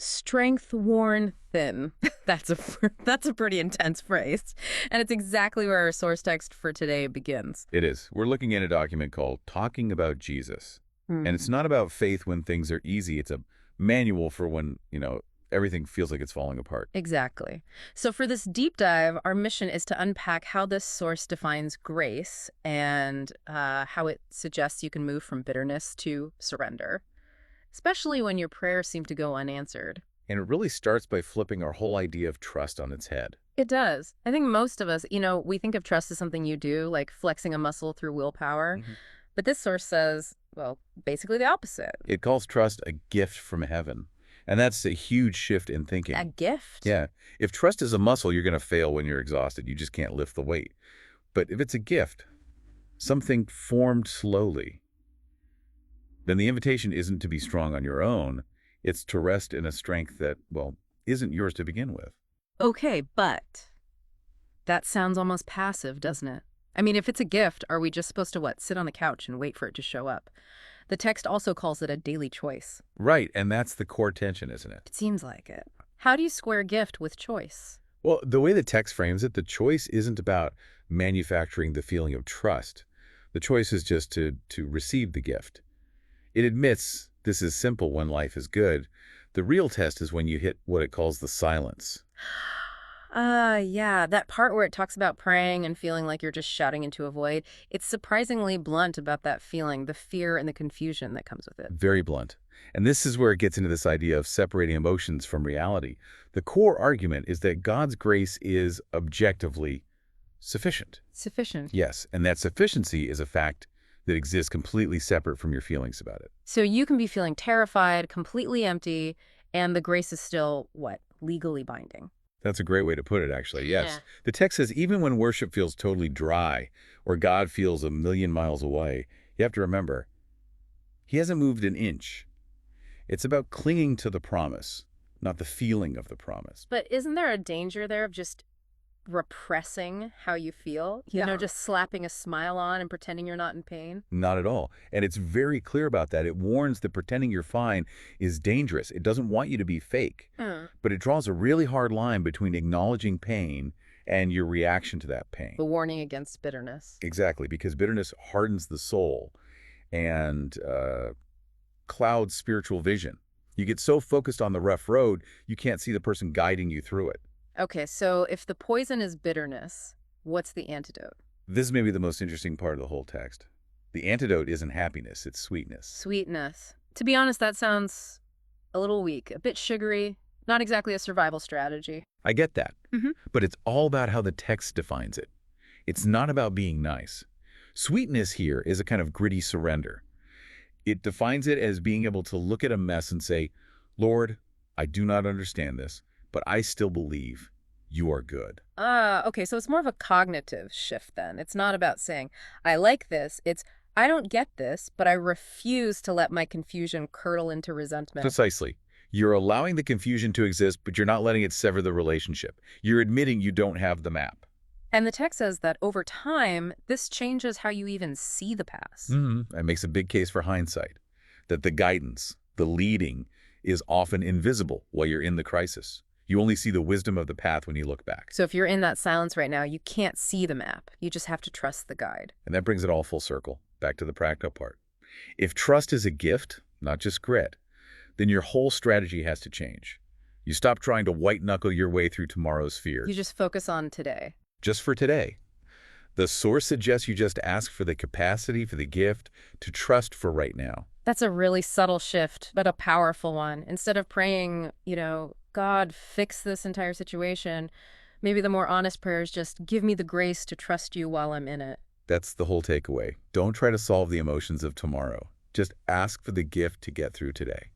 Strength worn thin. That's a pretty intense phrase. And it's exactly where our source text for today begins. It is. We're looking at a document called Talking About Jesus. And Hmm. it's not about faith when things are easy. It's a manual for when, everything feels like it's falling apart. Exactly. So for this deep dive, our mission is to unpack how this source defines grace and how it suggests you can move from bitterness to surrender, especially when your prayers seem to go unanswered. And it really starts by flipping our whole idea of trust on its head. It does. I think most of us, we think of trust as something you do, like flexing a muscle through willpower. Mhm. But this source says, well, basically the opposite. It calls trust a gift from heaven. And that's a huge shift in thinking. A gift? Yeah. If trust is a muscle, you're going to fail when you're exhausted. You just can't lift the weight. But if it's a gift, something formed slowly, then the invitation isn't to be strong on your own. It's to rest in a strength that, well, isn't yours to begin with. Okay, but that sounds almost passive, doesn't it? I mean, if it's a gift, are we just supposed to, sit on the couch and wait for it to show up? The text also calls it a daily choice. Right. And that's the core tension, isn't it? It seems like it. How do you square gift with choice? Well, the way the text frames it, the choice isn't about manufacturing the feeling of trust. The choice is just to receive the gift. It admits this is simple when life is good. The real test is when you hit what it calls the silence. Yeah, that part where it talks about praying and feeling like you're just shouting into a void, it's surprisingly blunt about that feeling, the fear and the confusion that comes with it. Very blunt. And this is where it gets into this idea of separating emotions from reality. The core argument is that God's grace is objectively sufficient. Sufficient. Yes, and that sufficiency is a fact that exists completely separate from your feelings about it. So you can be feeling terrified, completely empty, and the grace is still, legally binding. That's a great way to put it, actually. Yeah. Yes. The text says even when worship feels totally dry or God feels a million miles away, you have to remember, he hasn't moved an inch. It's about clinging to the promise, not the feeling of the promise. But isn't there a danger there of just repressing how you feel? Just slapping a smile on and pretending you're not in pain? Not at all. And it's very clear about that. It warns that pretending you're fine is dangerous. It doesn't want you to be fake. But it draws a really hard line between acknowledging pain and your reaction to that pain. The warning against bitterness. Exactly, because bitterness hardens the soul and clouds spiritual vision. You get so focused on the rough road, you can't see the person guiding you through it. Okay, so if the poison is bitterness, what's the antidote? This may be the most interesting part of the whole text. The antidote isn't happiness, it's sweetness. Sweetness. To be honest, that sounds a little weak, a bit sugary, not exactly a survival strategy. I get that. Mhm. But it's all about how the text defines it. It's not about being nice. Sweetness here is a kind of gritty surrender. It defines it as being able to look at a mess and say, Lord, I do not understand this, but I still believe you are good. Okay, so it's more of a cognitive shift then. It's not about saying, I like this. It's, I don't get this, but I refuse to let my confusion curdle into resentment. Precisely. You're allowing the confusion to exist, but you're not letting it sever the relationship. You're admitting you don't have the map. And the text says that over time, this changes how you even see the past. That makes a big case for hindsight, that the guidance, the leading, is often invisible while you're in the crisis. You only see the wisdom of the path when you look back. So if you're in that silence right now, you can't see the map. You just have to trust the guide. And that brings it all full circle, back to the practical part. If trust is a gift, not just grit, then your whole strategy has to change. You stop trying to white-knuckle your way through tomorrow's fears. You just focus on today. Just for today. The source suggests you just ask for the capacity, for the gift, to trust for right now. That's a really subtle shift, but a powerful one. Instead of praying, God, fix this entire situation, maybe the more honest prayer is just give me the grace to trust you while I'm in it. That's the whole takeaway. Don't try to solve the emotions of tomorrow. Just ask for the gift to get through today.